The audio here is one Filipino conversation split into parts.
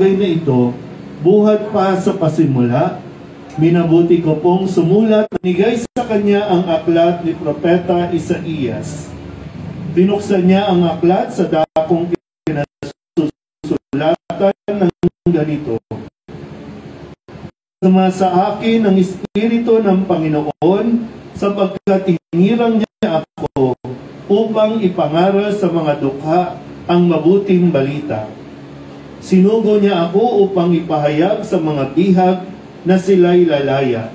bagay na ito, buhat pa sa pasimula, minabuti ko pong sumulat, nigay sa kanya ang aklat ni Propeta Isaías. Binuksan niya ang aklat sa dakong pinasusulatan ng ganito. Sumasa akin ang Espiritu ng Panginoon sapagkat hinirang niya ako upang ipangaral sa mga dukha ang mabuting balita. Sinugo niya ako upang ipahayag sa mga bihag na sila'y lalaya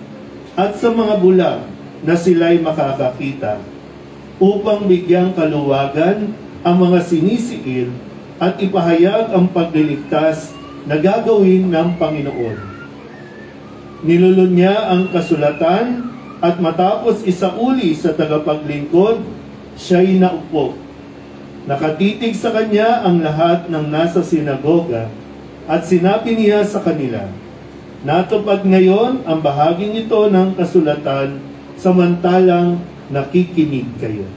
at sa mga bulag na sila'y makakakita, upang bigyang kaluwagan ang mga sinisiil at ipahayag ang pagliligtas na gagawin ng Panginoon. Nilulun niya ang kasulatan at matapos isauli sa tagapaglingkod, siya'y naupo. Nakatitig sa kanya ang lahat ng nasa sinagoga at sinabi niya sa kanila, natupad ngayon ang bahaging ito ng kasulatan samantalang nakikinig kayo.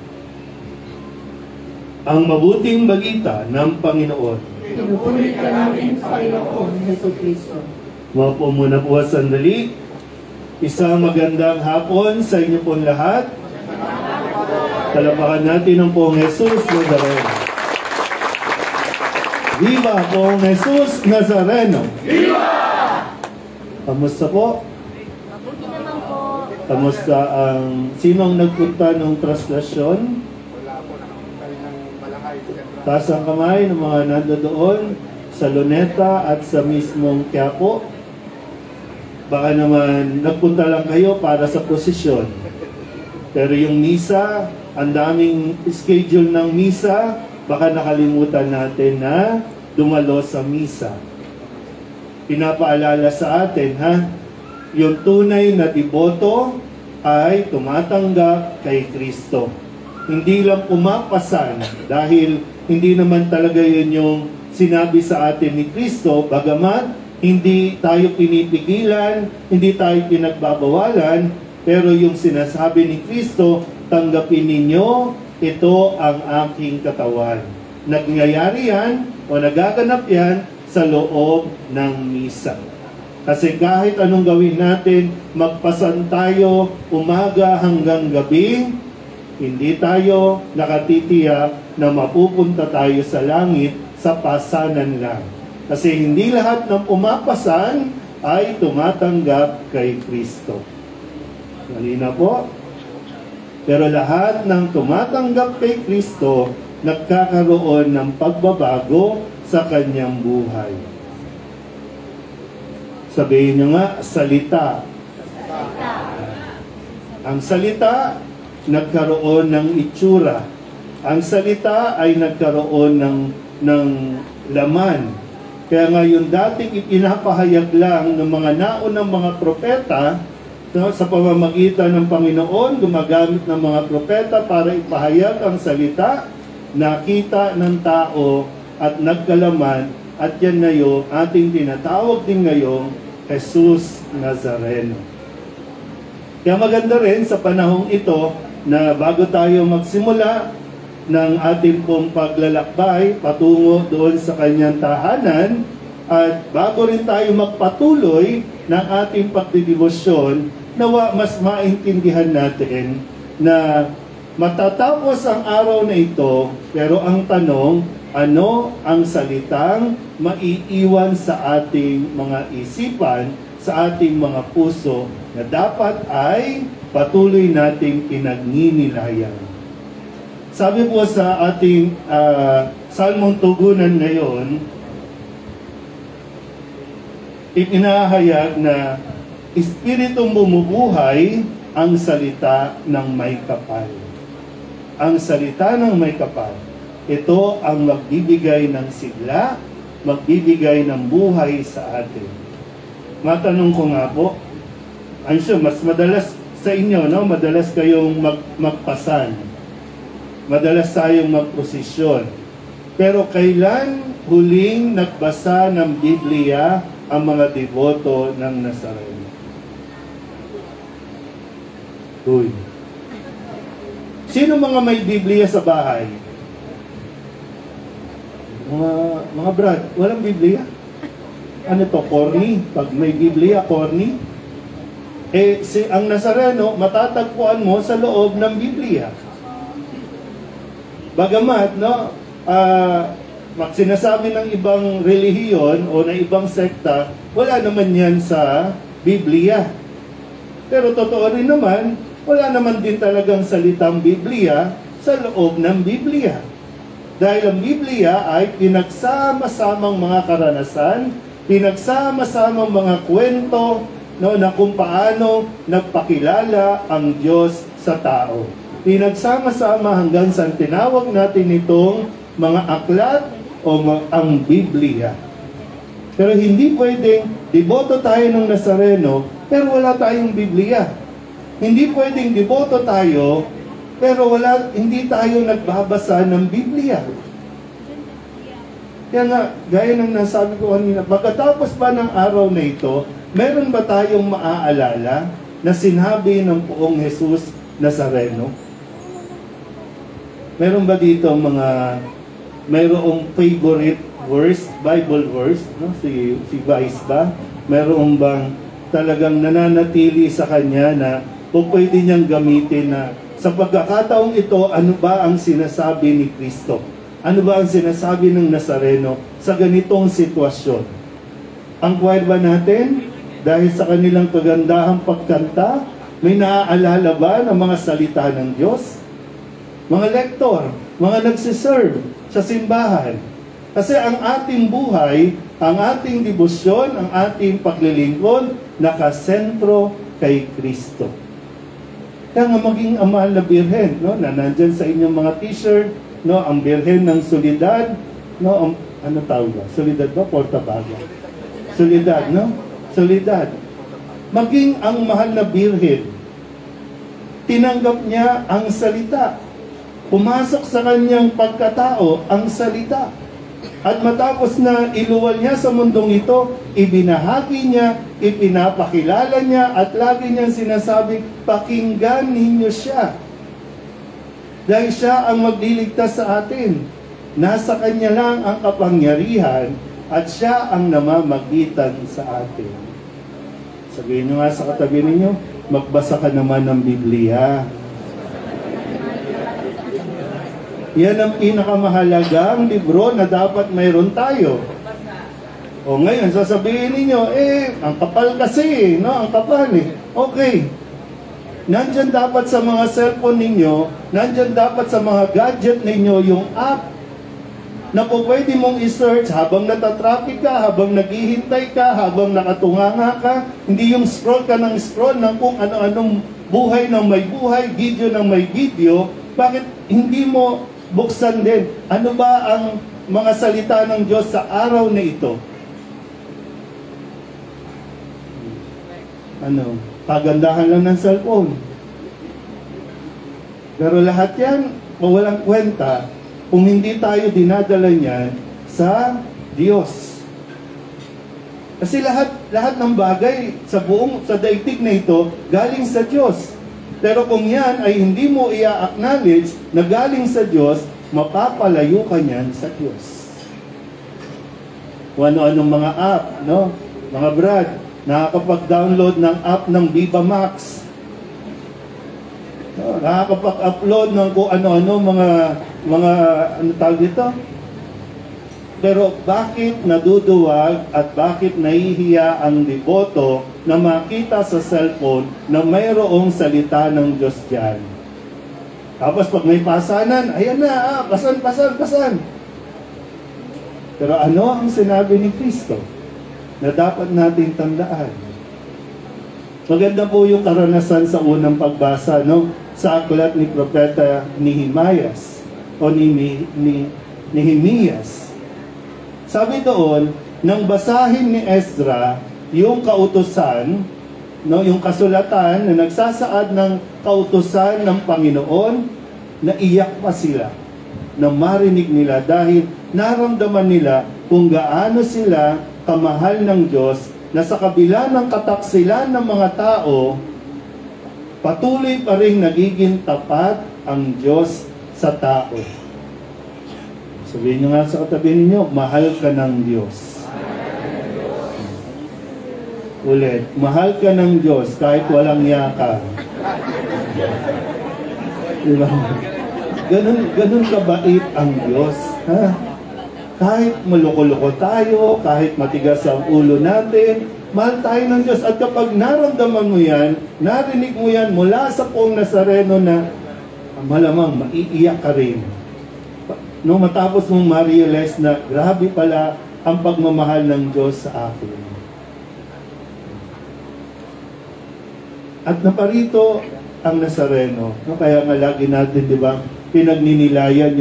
Ang mabuting balita ng Panginoon. Pinupuri ka namin, Panginoon Jesucristo. Mapo muna po sandali. Isang magandang hapon sa inyo pong lahat. Talapakan natin ang Poong Jesus Nazareno. Viva Poong Jesus Nazareno! Viva! Kamusta po? Mabuti naman po. Kamusta ang sinong nagpunta ng traslasyon? Wala po, nakakita ng Malakay. Taas ang kamay ng mga nandoon sa Luneta at sa mismong Quiapo. Baka naman nagpunta lang kayo para sa prosesyon. Pero yung misa, ang daming schedule ng misa, baka nakalimutan natin na dumalo sa misa. Pinapaalala sa atin, yung tunay na deboto ay tumatanggap kay Kristo. Hindi lang pumapasan dahil hindi naman talaga yun yung sinabi sa atin ni Kristo, bagamat hindi tayo pinipigilan, hindi tayo pinagbabawalan, pero yung sinasabi ni Kristo, tanggapin ninyo, ito ang aking katawan. Nangyayari yan o nagaganap yan sa loob ng misa. Kasi kahit anong gawin natin, magpasan tayo umaga hanggang gabi, hindi tayo nakatitiyak na mapupunta tayo sa langit sa pasanan lang. Kasi hindi lahat ng pumapasan ay tumatanggap kay Kristo. Malina po? Pero lahat ng tumatanggap kay Kristo, nagkakaroon ng pagbabago sa kanyang buhay. Sabihin niyo nga, salita. Ang salita, nagkaroon ng itsura. Ang salita ay nagkaroon ng laman. Kaya ngayon dating ipinapahayag lang ng mga naunang mga propeta, sa pamamagitan ng Panginoon, gumagamit ng mga propeta para ipahayag ang salita, nakita ng tao at nagkalaman, at yan na yung ating tinatawag din ngayong Jesus Nazareno. Kaya maganda rin sa panahong ito na bago tayo magsimula ng ating pong paglalakbay patungo doon sa kanyang tahanan, at bago rin tayo magpatuloy ng ating pagdidibosyon, nawa mas maintindihan natin na matatapos ang araw na ito, pero ang tanong, ano ang salitang maiiwan sa ating mga isipan, sa ating mga puso, na dapat ay patuloy nating pinagninilayan. Sabi po sa ating salmong tugunan ngayon, ipinahayag na Espiritong bumubuhay ang salita ng may kapal. Ang salita ng may kapal, ito ang magbibigay ng sigla, magbibigay ng buhay sa atin. Matanong ko nga po, I'm sure mas madalas sa inyo, no? Madalas kayong magpasan. Madalas tayong magprosesyon. Pero kailan huling nagbasa ng Biblia ang mga deboto ng Nazareno? Uy. Sino mga may Biblia sa bahay? Mga brad, walang Biblia? ano to, corny? Pag may Biblia, corny? Ang Nazareno, matatagpuan mo sa loob ng Biblia. Bagamat, no, sinasabi ng ibang relihiyon o ng ibang sekta, wala naman yan sa Biblia. Pero totoo rin naman, wala naman din talagang salitang Biblia sa loob ng Biblia. Dahil ang Biblia ay pinagsama-samang mga karanasan, pinagsama-samang mga kwento, no, na kung paano nagpakilala ang Diyos sa tao. Pinagsama-sama hanggang sa tinawag natin itong mga aklat o ang Biblia. Pero hindi pwedeng deboto tayo ng Nazareno pero wala tayong Biblia. Hindi pwedeng deboto tayo pero hindi tayo nagbabasa ng Biblia. Kaya nga, gaya ng nasabi ko kanina, pagkatapos pa ng araw na ito, meron ba tayong maaalala na sinabi ng Poong Jesus Nazareno? Meron ba dito mayroong favorite verse, Bible verse, no? Si Vice ba? Meron bang talagang nananatili sa kanya na pwede niyang gamitin na sa pagkakataong ito, ano ba ang sinasabi ni Kristo? Ano ba ang sinasabi ng Nazareno sa ganitong sitwasyon? Ang choir ba natin, dahil sa kanilang kagandahang pagkanta, may naaalala ba ng mga salita ng Diyos? Mga lektor, mga nagsiserve sa simbahan. Kasi ang ating buhay, ang ating debosyon, ang ating paglilingkod, nakasentro kay Kristo. Kaya nga maging ang mahal na birhen, no, na nandyan sa inyong mga t-shirt, no, ang birhen ng Solidad, no, ano tawag ba? Solidad ba? Portabaga. Solidad, no? Solidad. Maging ang mahal na birhen, tinanggap niya ang salita. Pumasok sa kanyang pagkatao ang salita. At matapos na iluwal niya sa mundong ito, ibinahagi niya, ipinapakilala niya, at lagi niyang sinasabi, pakinggan ninyo siya. Dahil siya ang magliligtas sa atin. Nasa kanya lang ang kapangyarihan at siya ang namamagitan sa atin. Sabihin nyo nga sa katabi ninyo, magbasa ka naman ng Biblia. Yan ang pinakamahalagang libro na dapat mayroon tayo. O ngayon, sasabihin ninyo, ang kapal kasi, no? Ang kapal eh. Okay. Nandyan dapat sa mga cellphone ninyo, nandyan dapat sa mga gadget ninyo yung app na po pwede mong i-search habang natatraffic ka, habang naghihintay ka, habang nakatunganga ka. Hindi yung scroll ka ng scroll ng kung ano-anong buhay ng may buhay, video ng may video. Bakit hindi mo buksan din? Ano ba ang mga salita ng Diyos sa araw na ito? Pagandahan lang ng cellphone. Pero lahat yan, walang kwenta kung hindi tayo dinadala niyan sa Diyos. Kasi lahat ng bagay sa daigdig na ito galing sa Diyos. Pero kung yan ay hindi mo i-acknowledge na galing sa Diyos, mapapalayo ka niyan sa Diyos. Kung ano-anong mga app, no? Mga brad, nakakapag-download ng app ng Viva Max. No? Nakakapag-upload ng kung ano-ano mga ano tawag dito? Pero bakit naduduwag at bakit nahihiya ang deboto na makita sa cellphone na mayroong salita ng Diyos dyan? Tapos pag may pasanan, ayan na, pasan. Pero ano ang sinabi ni Kristo na dapat nating tandaan? Maganda po yung karanasan sa unang pagbasa, no? Sa aklat ni Propeta Nehemias o Nehemias. Sabi doon, nang basahin ni Ezra yung kautusan, no, yung kasulatan na nagsasaad ng kautusan ng Panginoon, naiyak pa sila na marinig nila dahil naramdaman nila kung gaano sila kamahal ng Diyos na sa kabila ng kataksilan ng mga tao, patuloy pa rin nagiging tapat ang Diyos sa tao. Sabihin nyo nga sa katabi ninyo, mahal ka ng Diyos. Ulit, mahal ka ng Diyos kahit walang yaka. Diba? Ganun kabait ang Diyos. Ha? Kahit maloko-loko tayo, kahit matigas ang ulo natin, mahal tayo ng Diyos. At kapag naramdaman mo yan, narinig mo yan mula sa Poong Nazareno na malamang maiiyak ka rin. No, matapos mong ma-realize na grabe pala ang pagmamahal ng Diyos sa akin. At naparito ang Nazareno. No, kaya nga lagi natin, di ba, pinagninilayan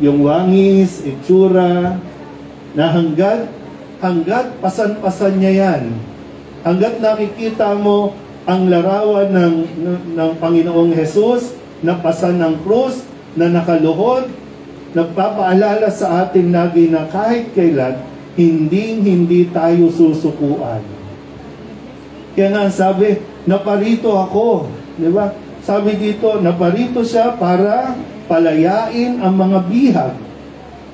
yung wangis, itsura, na hanggat pasan-pasan niya yan. Hanggat nakikita mo ang larawan ng Panginoong Jesus na pasan ng krus, na nakaluhod, nagpapaalala sa atin lagi na kahit kailan, hindi tayo susukuan. Kaya nga sabi, naparito ako. Di ba? Sabi dito, naparito siya para palayain ang mga bihag,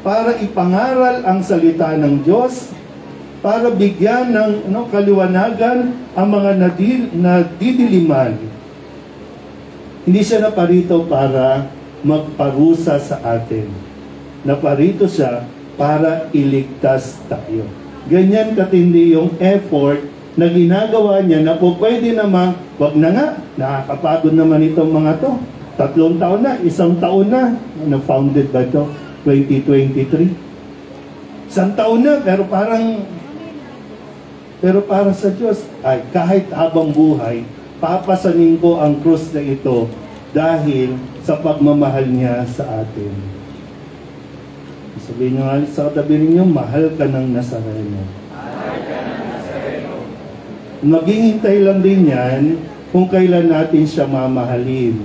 para ipangaral ang salita ng Diyos, para bigyan ng kaliwanagan ang mga nadidiliman. Hindi siya naparito para magparusa sa atin. Naparito siya para iligtas tayo. Ganyan katindi yung effort na ginagawa niya na po pwede naman, wag na nga, nakakapagod naman itong mga to. 3 taon na, 1 taon na, na-founded ba ito? 2023. 1 taon na, pero para sa Diyos, ay kahit habang buhay, papasanin ko ang krus na ito dahil sa pagmamahal niya sa atin. Sabihin nyo nga sa katabi ninyo, mahal ka ng Nazareno. Maghihintay lang din yan kung kailan natin siya mamahalin.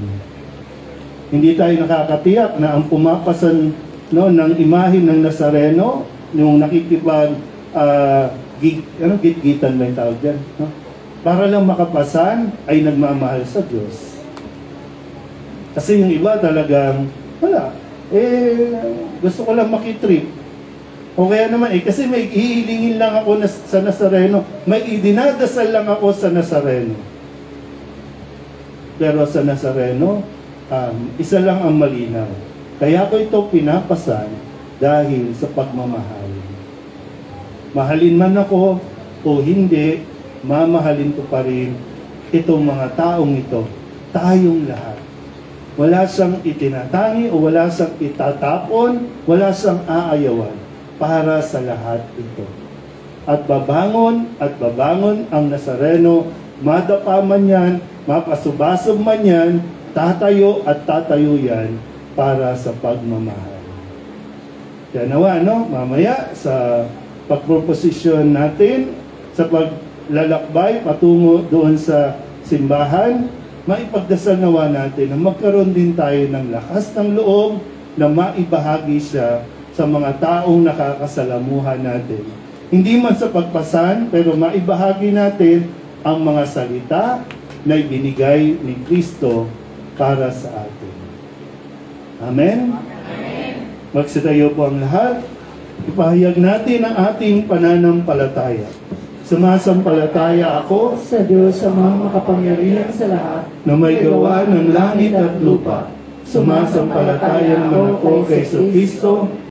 Hindi tayo nakakatiyak na ang pumapasan ng imahe ng Nazareno, yung nakikipag gitgitan ba yung tawag dyan? No? Para lang makapasan ay nagmamahal sa Diyos. Kasi yung iba talagang, wala, gusto ko lang makitrip. O kaya naman, kasi may hihilingin lang ako sa Nazareno. May idinadasal lang ako sa Nazareno. Pero sa Nazareno, isa lang ang malinaw. Kaya ko ito pinapasan dahil sa pagmamahal. Mahalin man ako o hindi, mamahalin ko pa rin itong mga taong ito. Tayong lahat. Wala siyang itinatangi o wala siyang itatapon, wala siyang aayawan. Para sa lahat ito. At babangon ang Nazareno, madapa man yan, mapasubasog man yan, tatayo yan para sa pagmamahal. Kaya nawa, mamaya sa pagproposisyon natin, sa paglalakbay patungo doon sa simbahan, maipagdasal nawa natin na magkaroon din tayo ng lakas ng loob na maibahagi siya sa mga taong nakakasalamuhan natin. Hindi man sa pagpasan, pero maibahagi natin ang mga salita na ibinigay ni Kristo para sa atin. Amen? Amen. Magsitayo po ang lahat. Ipahayag natin ang ating pananampalataya. Sumasampalataya ako Sa Diyos sa mga makapangyarihan sa lahat, na may gawa ng langit at lupa. Sumasampalataya naman ako kay Kristo